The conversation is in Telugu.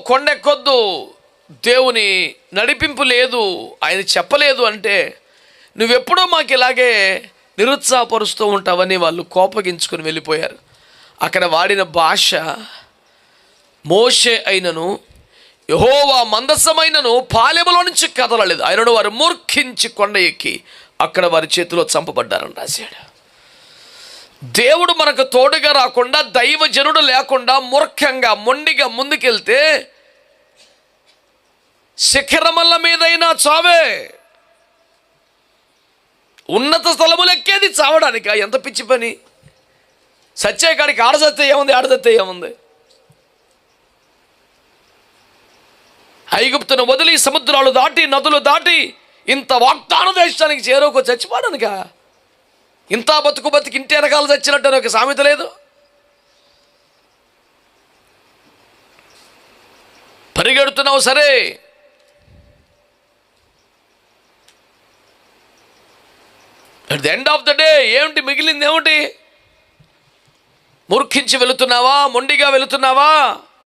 కొండెక్కొద్దు, దేవుని నడిపింపు లేదు, ఆయన చెప్పలేదు అంటే నువ్వెప్పుడూ మాకు ఇలాగే నిరుత్సాహపరుస్తూ ఉంటావని వాళ్ళు కోపగించుకుని వెళ్ళిపోయారు. అక్కడ వాడిన భాష మోషే అయినను యెహోవా మందసమైనను పాలెములో నుంచి కదలలేదు, ఆయనను వారు మూర్ఖించి కొండ ఎక్కి అక్కడ వారి చేతిలో చంపబడ్డారని రాశాడు. దేవుడు మనకు తోడుగా రాకుండా, దైవజనుడు లేకుండా మూర్ఖంగా మొండిగా ముందుకెళ్తే శిఖరముల మీదైనా చావే. ఉన్నత స్థలములు ఎక్కేది చావడానికి. ఎంత పిచ్చి పని! సత్య కాడికి ఆడసత్తే ఏముంది, ఆడసత్తే ఏముంది? ఐగుప్తును వదిలి సముద్రాలు దాటి నదులు దాటి ఇంత వాగ్దాన దేశానికి చేరుకు చచ్చిపోవడానిక? ఇంత బతుకు బతికి ఇంటి వెనకాల చచ్చినట్టు అని ఒక సామెత లేదు? పరిగెడుతున్నావు సరే, at the end of the day ఏమిటి మిగిలింది? ఏమిటి? మూర్ఖించి వెళుతున్నావా? మొండిగా వెళుతున్నావా?